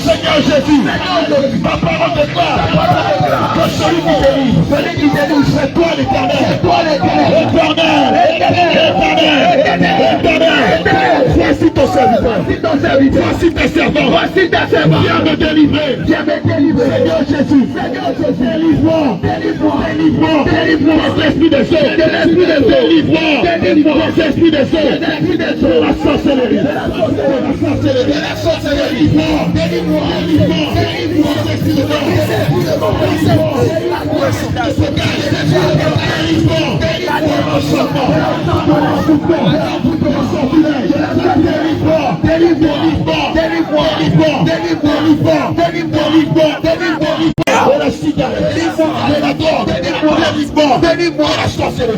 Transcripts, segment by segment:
Seigneur Jésus, ta parole déclare que celui qui délivre, c'est toi l'Éternel. Voici ton serviteur, voici tes servants, viens me délivrer. Seigneur Jésus, délivre-moi des esprits des eaux, délivre-moi des esprits des eaux, la sorcellerie, délivre-moi la cigarette, la drogue, délivre-moi la sorcellerie,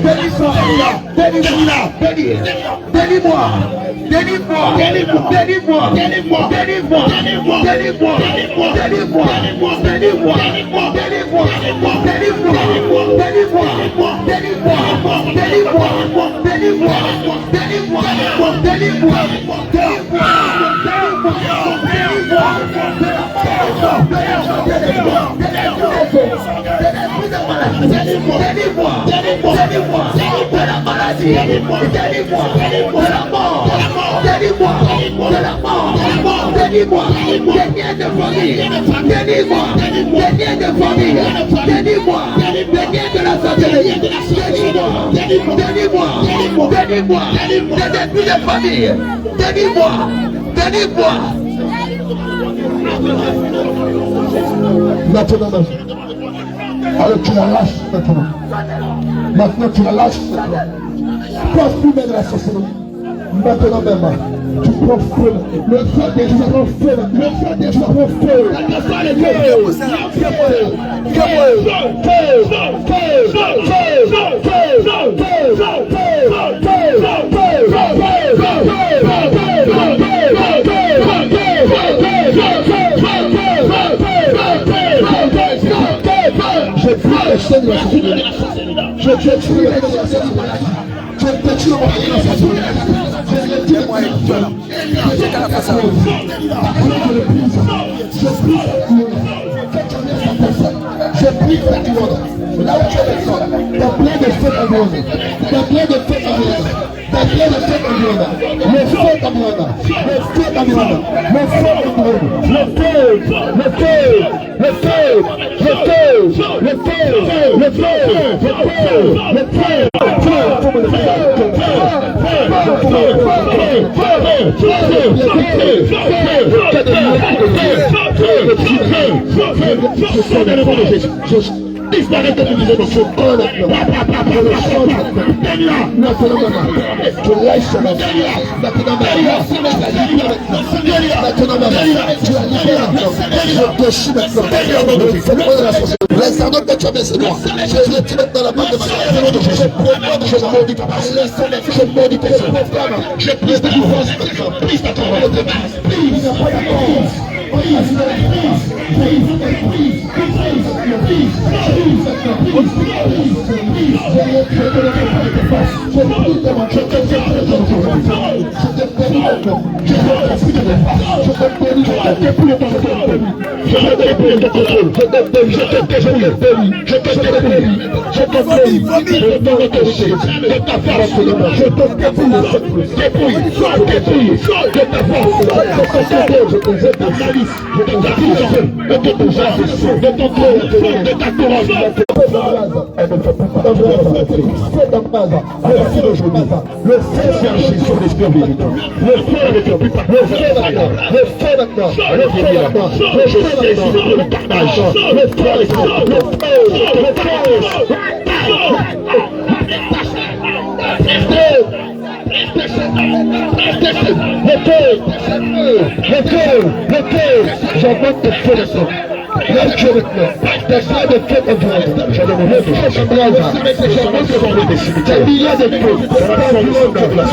maintenant, alors tu la lâches maintenant. Maintenant tu la lâches maintenant. Passe plus même la sorcellerie. Maintenant même, tu prends feu. Le feu des gens prend feu. Le feu des gens prend feu. Je prie le Seigneur de la sorcellerie. Je prie le Seigneur de la sorcellerie. Je prie le je prie pour tout le monde. Là où tu es personne, t'as plein de feux environnants. T'as plein de feux environnants. T'as plein de feux environnants. Le feu environnant. Le feu environnant. Le feu environnant. Le feu. Le feu. Le feu. Le feu. Le feu. Le feu. Le feu. Disparaît de l'unité de ce corps maintenant. Tu lâches maintenant. Je te chie maintenant. Les arnaques que tu as mis, c'est moi. Je les tire maintenant la bande de ma je maudis ta base. Je maudis tes œuvres. Je prise ta force maintenant. Prise ta parole de base. Prise. J'augmente tes feux de sang. Là, tu es maintenant. T'as pas de feu en toi. J'ai demandé de feu en toi. Des milliards de feux.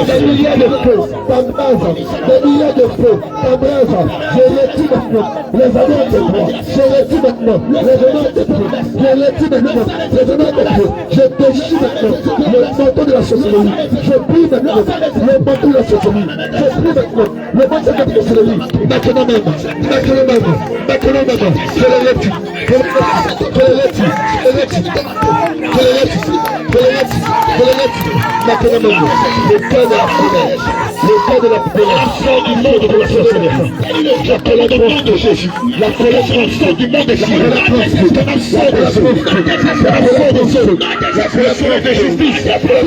Des milliards de feux. T'embrase. Des milliards de feux. T'embrase. Je retire maintenant les annonces de toi. Je retire maintenant les annonces de toi. Je retire maintenant les annonces de toi. Je déchire maintenant le manteau de la sorcellerie. Je prie maintenant le manteau de la sorcellerie. Je prie maintenant le manteau de la sorcellerie. Maintenant même. Maintenant même. Maintenant même. Je le retire. Je le retire. Je le retire. Je le retire. Je le retire. Je le retire. Maintenant même. Le cœur de la prière. Le cœur de la prière. Sors du monde de la sorcellerie. J'appelle le nom de Jésus. La colère sort du monde des cieux. La colère de justice. La colère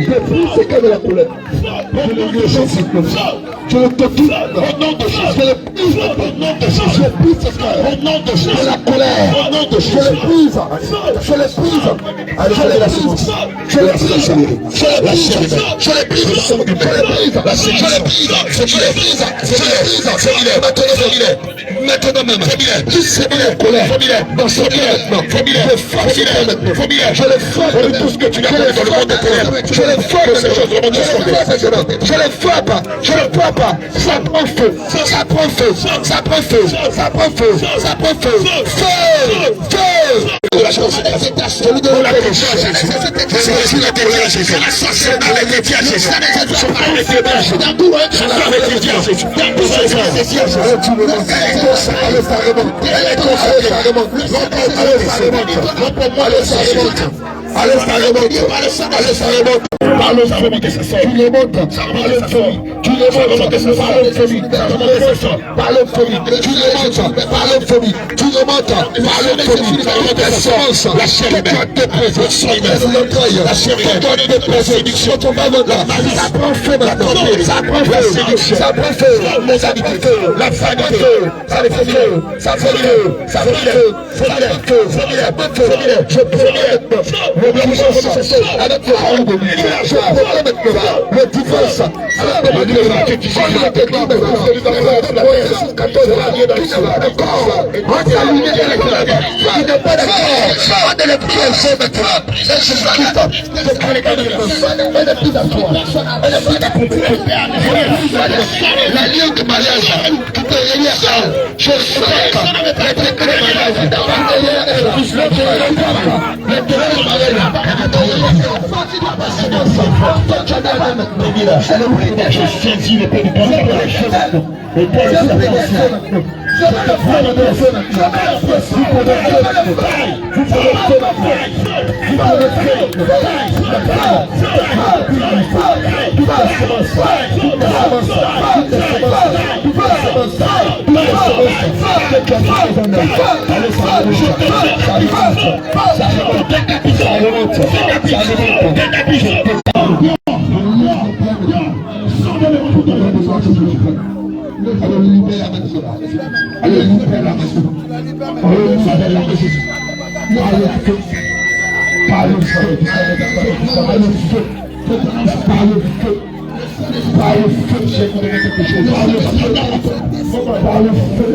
je prie ce cas de la colère. Je le tourne au nom de Jésus. Je le prise au nom de Jésus. Je prise ce cas au nom de Jésus. De la colère au nom de Jésus. Je le prise. Je le prise. Allez, je le prise. Je le prise. Je le prise. Je le prise. Je le prise. Je le prise. Je le prise. Maintenant même. C'est bien la colère. Dans ce maintenant. Je le frappe de tout ce que tu n'as pas dans le monde de ténèbres. Je le frappe de ces choses dans le monde de ténèbres. Je le frappe. Je le frappe. Ça prend feu. Ça prend feu. Ça prend feu. Ça prend feu. Ça prend feu. Feu. Feu. La chose je lui donne la conscience. Je la déclaration. C'est dans les médias. C'est dans les médias. Allez, ça remonte. Parle famille que ça sort. Tu le montes. Parle famille. Tu le montes. Parle famille. Parle famille. Tu le montes. Parle famille. Tu le montes. Parle famille. La semence. La chair est belle. La chair est belle. Séduction. Ça prend feu maintenant. Ça prend feu. Ça prend feu. Ça prend feu. La vanité. Ça fait feu. Ça fait feu. Ça fait feu. Ça fait feu. Je promets le puissance avec le rôle de lui. Je promets maintenant le divorce avec le divorce. La ligne de mariage qui peut relier à elle, je sac le décret de mariage. Je saisis le pénitent. Allez, libère la maison. Allez, libère la maison. Allez, libère la maison. Allez, feu. Par le feu. Par le feu. Par le feu. Par le feu. J'ai donné quelque chose. Par le feu. Par le feu.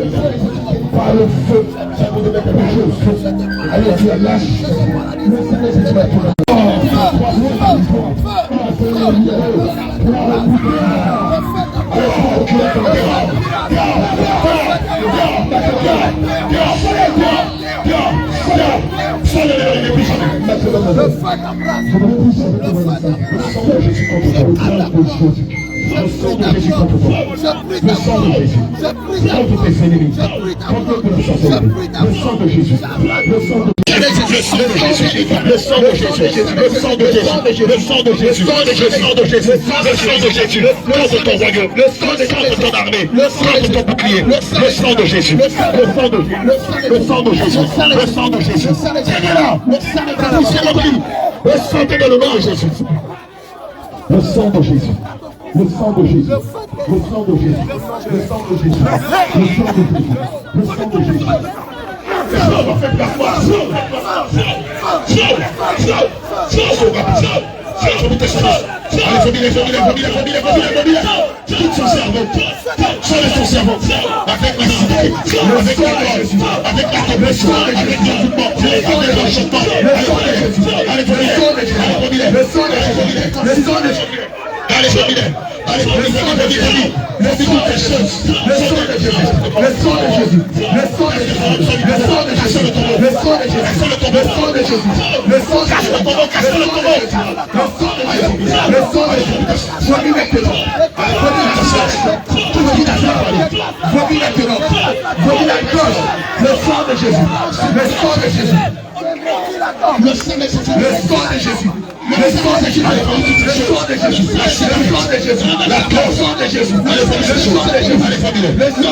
Par le feu. J'ai donné quelque chose. Allez, tu es lâche. Le sang de Jésus contre toi. Le sang de Jésus. Contre tes ennemis. Contre tes sorcelleries. Le sang de Jésus. Le sang de Jésus. Le sang de Jésus. Le sang de Jésus. Le sang de Jésus. Le sang de Jésus. Le sang de Jésus. Contre ton royaume. Le sang contre ton armée. Le sang contre ton bouclier. Le sang de Jésus. Le sang de Jésus. Le sang de Jésus. Le sang de Jésus. Seigneur, le sang dans le nom de Jésus. Le sang de Jésus. Le sang de Jésus. Le sang de Jésus. Le sang de Jésus. Le sang de Jésus. Le sang de Jésus. Quitte son cerveau, change son cerveau, avec la cité, avec la Jésus, avec la compassion, avec l'envoûtement, avec l'enchantement, avec le sang de Jésus, le sang de Jésus. Allez, allez, le sang de Jésus, le sang de Jésus, le sang de Jésus, le sang de Jésus, le sang de Jésus, le sang de Jésus, le sang de Jésus, le sang de Jésus, le sang de Jésus, le sang de Jésus, sois-lui maintenant, vomis maintenant, vomis la gauche, le sang de Jésus, le sang de Jésus. Le sang de Jésus, le sang de Jésus, le sang de Jésus, le sang de Jésus, le sang de Jésus, le sang de Jésus, le sang de Jésus, le sang de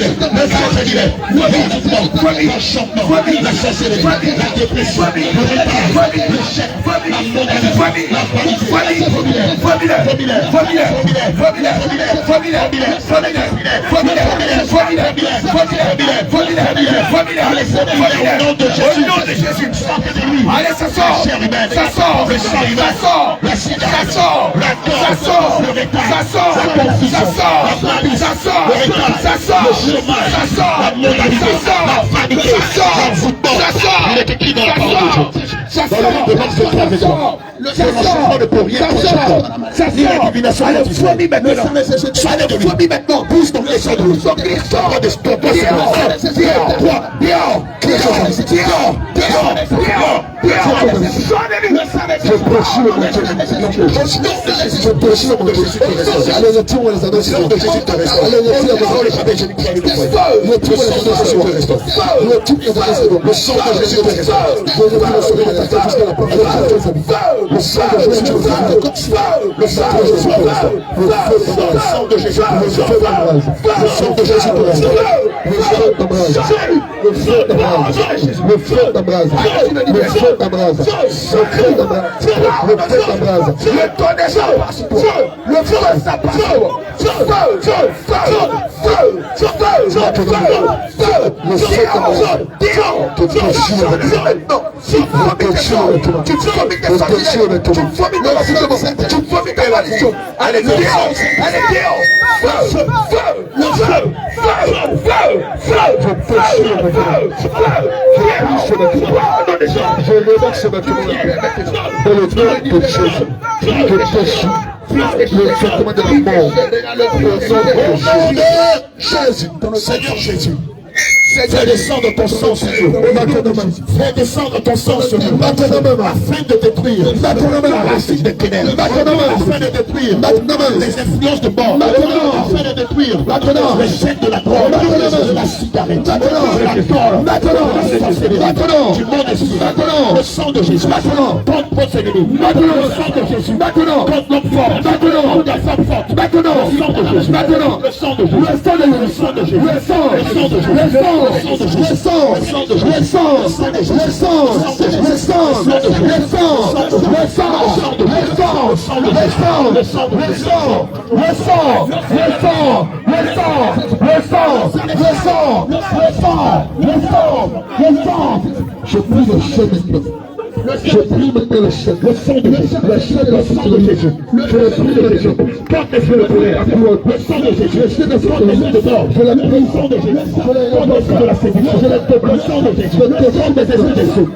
Jésus, le sang de Jésus, la sorcellerie, la dépression, l'échec, allez, ça sort, ça sort, ça sort, ça sort, ça sort, ça sort, ça sort, ça sort, ça sort, ça sort, il est écrit dans la parole de Dieu. Ça sort, ça sort, ne peut rien ça sort, allez, fourmis maintenant, pousse ton sang de l'eau, le feu d'embrase, le feu d'embrase, le tonnerre, le feu, ça passe, je l'évoque ce matin dans le nom de Jésus. Je déchire le traitement de la mort au nom de Jésus, dans le Seigneur Jésus. Fais descendre ton sang sur nous. Fais descendre ton sang sur nous. Afin de détruire la racine des ténèbres. Afin de détruire les influences de mort. Afin de détruire les chaînes de la drogue, de la cigarette, de la sorcellerie, du monde esprit. Le sang de Jésus. Contre vos ennemis. Le sang de Jésus. Contre l'homme fort. Contre la femme forte. Le sang de Jésus. Le sang de Jésus. Le sang de Jésus. Le sang de Jésus. Le sang je prie le chien maintenant. Je prie maintenant le sang de Jésus, le sang de Jésus. Je prie le Jésus. Quand est-ce que le sang de Jésus, le sang de mort, je le prie, le sang de Jésus, de la séduction, je le prie, le sang de Jésus,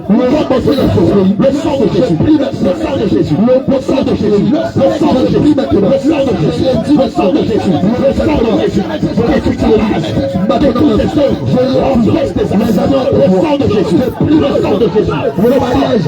le sang des esprits de Jésus, le sang de Jésus, le sang de Jésus, le sang de Jésus, le sang de Jésus, le sang de Jésus, le sang de Jésus, le sang de Jésus, le sang de Jésus, le sang de Jésus, le sang de Jésus, le mariage,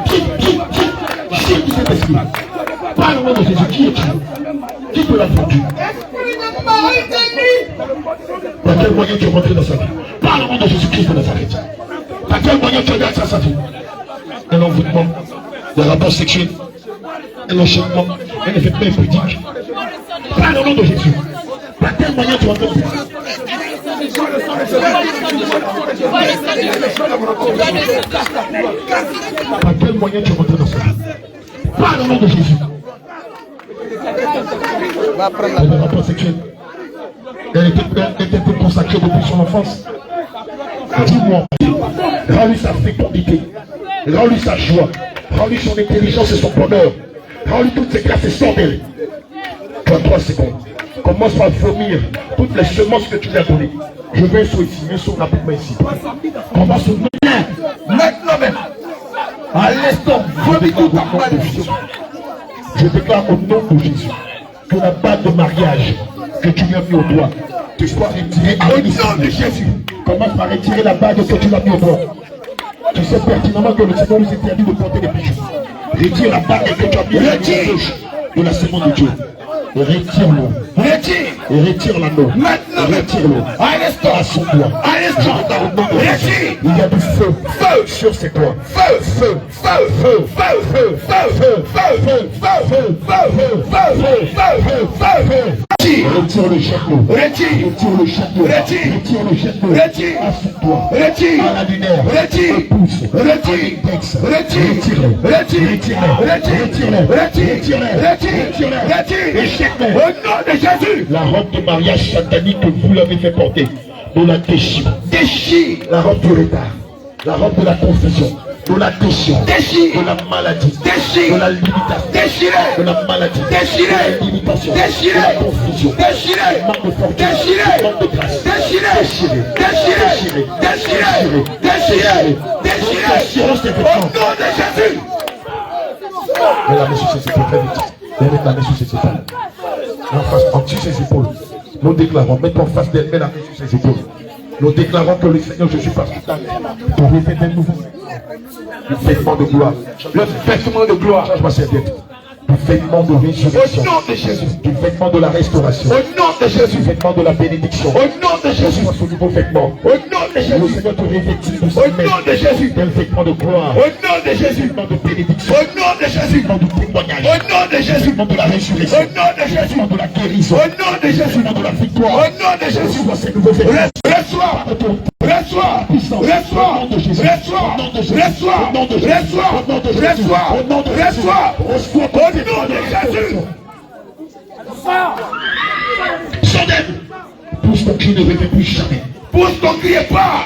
moyen tu es rentré dans sa vie? Par le nom de Jésus-Christ de Nazareth. Par quel moyen tu as sa vie? Un envoûtement, des rapports sexuels, un enchaînement, un effet impudique. Par le nom de Jésus. Par quel moyen tu as rentré? Par quel moyen tu es rentré dans sa vie? Par le nom de Jésus. Les rapports sexuels. Elle était consacrée depuis son enfance. Dis-moi, rends-lui sa fécondité, rends-lui sa joie, rends-lui son intelligence et son bonheur, rends-lui toutes ses grâces et son d'elle. 3 secondes. Commence par vomir toutes les semences que tu lui as données. Je veux un saut ici, un saut rapidement ici. Commence maintenant même. À l'instant, je déclare au nom de Jésus que la bague de mariage que tu lui as mis au doigt te soit retirée au nom de Jésus. Commence par retirer la bague que tu lui as mis au doigt. Tu sais pertinemment que le Seigneur nous interdit de porter des bijoux. Retire la bague que tu as mis à la gauche de la sémence de Dieu. Retire-le. Retire. Et retire l'anneau. Maintenant. Retire-le. À l'instant. À son doigt. À l'instant. Retire. Il y a du feu. Feu sur ses doigts. Feu. Feu. Feu. Feu. Feu. Feu. Feu. Feu. Feu. Feu. Feu. Retire le château. Retire. Retire le château. Retire. Retire le château. Retire. À son doigt. Retire. À la lumière. Retire. Pousse. Retire. Retire. Retire. Retire. Retire. Retire. Retire. Au nom de Jésus. La robe de mariage satanique que vous l'avez fait porter, nous la déchire. Déchire. La robe du retard. La robe de la confusion. De la déchire. Déchire. De la maladie. Déchire. De la limitation. Déchiré. De la maladie. Déchiré. De la limitation. Déchiré. De la confusion. Déchiré. Manque de fortune. Déchiré. Manque de grâce. Déchiré. Déchiré. Déchiré. Déchiré. Déchiré. Déchiré. Au nom de Jésus. Mais la main sur ses épaules, très vite. Mets la main sur ses épaules. En dessous ses épaules. Nous déclarons, mets-toi en face d'elle, mets la main sur ses épaules. Nous déclarons que le Seigneur Jésus passe tout à l'heure pour revêtir un nouveau vêtement de gloire. Le vêtement de gloire. Change ma serviette. Du vêtement de résurrection. Au nom de Jésus. Du vêtement de la restauration. Au nom de Jésus. Du vêtement de la bénédiction. Au nom de Jésus. Ce nouveau vêtement. Au nom de Jésus. Le Seigneur te revêtit. Au nom de Jésus. D'un vêtement de gloire. Au nom de Jésus. Vêtement de bénédiction. Au nom de Jésus. Vêtement de témoignage. Au nom de Jésus. Vêtement de la résurrection. Au nom de Jésus. Vêtement de la guérison. Au nom de Jésus. Vêtement de la victoire. Au nom de Jésus. Ces nouveaux vêtements. Reçois. Reçois. Reçois. Reçois. Reçois. Au nom de Jésus. Sordem. Pousse ton cri, ne revient plus jamais. Pousse ton cri et pas.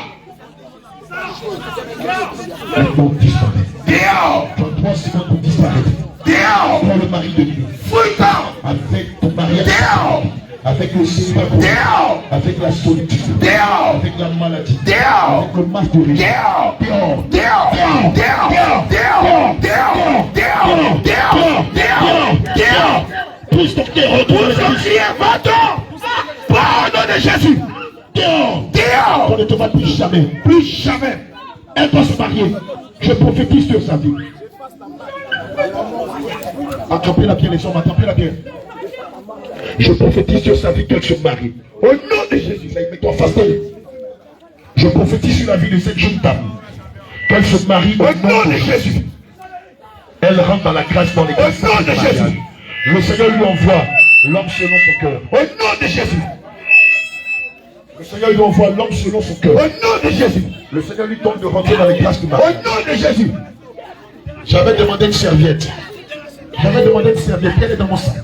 Le mot disparaît. Dehors. 33 secondes pour disparaître. Dehors. Prends le mari de nuit. Fouille-toi. Avec ton mariage. Dehors. Avec le Seigneur. Dehors. Avec la solitude. Dehors. Avec la maladie. Dehors. Avec le masque de régime. Dehors. Dehors. Dehors. Dehors. Dehors. Dehors. Dehors. Dehors. Dehors. Dehors. Dehors. Pousse ton terreau. Pousse ton cri et va-t'en. Par le nom de Jésus. Dehors. Dehors. On ne te va plus jamais. Plus jamais. Elle doit se marier. Je prophétise sur sa vie. Attrapez la pierre, les hommes, attrapez la pierre. Je prophétise sur sa vie qu'elle se marie. Au nom de Jésus, mets-toi en face d'elle. Je prophétise sur la vie de cette jeune dame qu'elle se marie au nom de Jésus. Elle rentre dans la grâce, dans les grâces. Au nom de Jésus. Le Seigneur lui envoie l'homme selon son cœur. Au nom de Jésus. Le Seigneur lui envoie l'homme selon son cœur. Au nom de Jésus. Le Seigneur lui donne de rentrer dans les grâces du mariage. Au nom de Jésus. J'avais demandé une serviette. J'avais demandé une serviette. Elle est dans mon sac.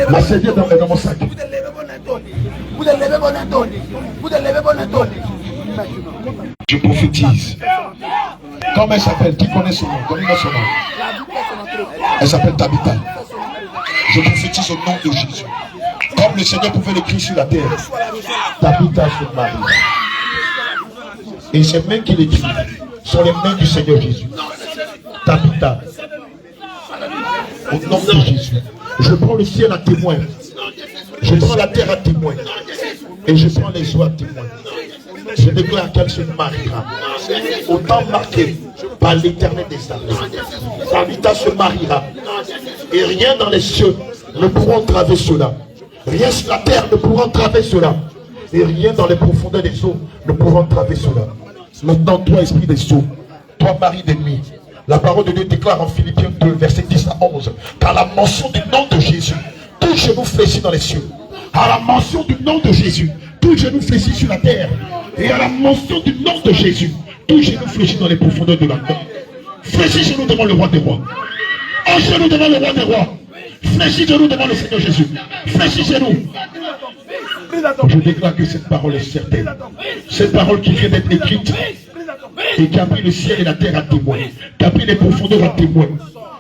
La serviette est dans mon sac. Je prophétise. Comment elle s'appelle? Qui connaît son nom? Donnez-moi son nom. Elle s'appelle Tabitha. Je prophétise au nom de Jésus. Comme le Seigneur pouvait l'écrire sur la terre. Tabitha se marie. Et ces mains qu'il écrit sont les mains du Seigneur Jésus. Tabitha. Au nom de Jésus. Je prends le ciel à témoin. Je prends la terre à témoin. Et je prends les eaux à témoin. Je déclare qu'elle se mariera. Au temps marqué par l'Éternel des armées. Tabitha se mariera. Et rien dans les cieux ne pourra entraver cela. Rien sur la terre ne pourra entraver cela. Et rien dans les profondeurs des eaux ne pourra entraver cela. Maintenant, toi, esprit des eaux, toi, mari d'ennemi, la parole de Dieu déclare en Philippiens 2, versets 10 à 11, qu'à la mention du nom de Jésus, tout genou fléchit dans les cieux. À la mention du nom de Jésus, tout genou fléchit sur la terre. Et à la mention du nom de Jésus, tout genou fléchit dans les profondeurs de la terre. Fléchis genou devant le roi des rois. En genou devant le roi des rois. Fléchis genou devant le Seigneur Jésus. Fléchis genou. Je déclare que cette parole est certaine. Cette parole qui vient d'être écrite et qui a pris le ciel et la terre à témoin, qui a pris les profondeurs à témoin,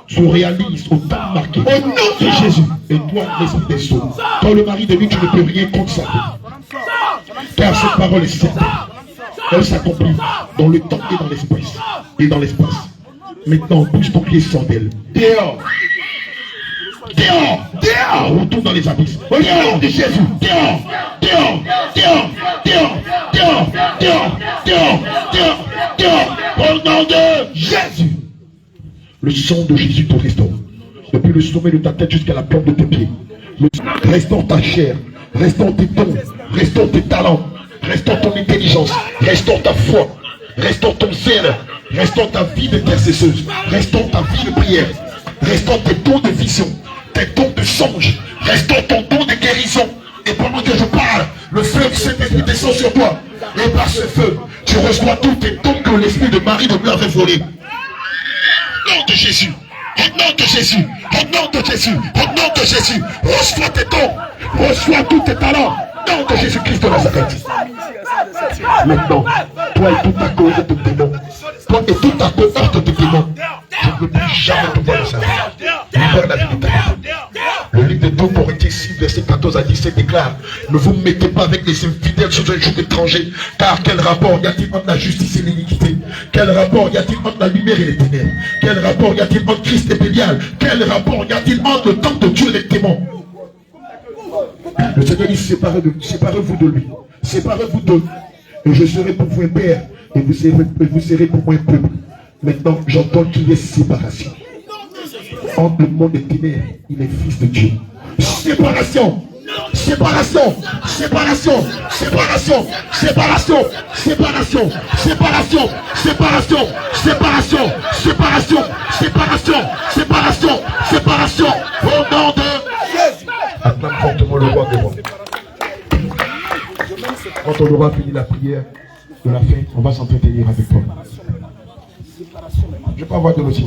se réalise au temps marqué. Au nom de Jésus. Et toi, l'esprit des sceaux, toi le mari de lui, tu ne peux rien contre ça. Car cette parole est certaine. Elle s'accomplit dans le temps et dans l'espace. Et dans l'espace. Maintenant, bouge ton pied sans d'elle. Dehors. Dehors. Dehors. Retourne dans les abysses. Au nom de Jésus. Dehors. Dehors. Dehors. Dehors. Dehors. Dehors. Dehors. Dehors. Dehors. Au nom de Jésus. Le sang de Jésus te restaure. Depuis le sommet de ta tête jusqu'à la plante de tes pieds. Restaure ta chair. Restaure tes dons. Restaure tes talents. Restaure ton intelligence. Restaure ta foi. Restaure ton zèle. Restaure ta vie d'intercesseuse. Restaure ta vie de prière. Restaure tes dons de vision. Tes dons de songe. Restaure ton don de guérison. Et pendant que je parle, le feu de Saint-Esprit descend sur toi. Et par ce feu, tu reçois tous tes dons que l'esprit de Marie de lui avait volés. Au nom de Jésus. Au nom de Jésus. Au nom de Jésus. Au nom de Jésus. Reçois tes dons. Reçois tous tes talents. Au nom de Jésus-Christ de Nazareth. Maintenant, toi et toute ta cause de démons, toi et toute ta cohorte de démons, je ne veux plus jamais te voir ça. Libère la vie de ta vie. Le livre de Job, Corinthiens 6, versets 14 à 17 déclare: ne vous mettez pas avec les infidèles sur un joug étranger, car quel rapport y a-t-il entre la justice et l'iniquité? Quel rapport y a-t-il entre la lumière et les ténèbres? Quel rapport y a-t-il entre Christ et Bélial? Quel rapport y a-t-il entre le temps de Dieu et les démons? Le Seigneur dit: séparez-vous de lui, séparez-vous d'eux, et je serai pour vous un père, et vous serez pour moi un peuple. Maintenant, j'entends qu'il y ait séparation. Entre le monde des ténèbres et les fils de Dieu. Séparation! Séparation! Séparation! Séparation! Séparation! Séparation! Séparation! Séparation! Séparation! Séparation! Séparation! Séparation! Séparation! Au nom de Jésus! Acclame fortement le roi des rois. Quand on aura fini la prière de la fin, on va s'entretenir avec toi. Je ne vais pas avoir de l'autre.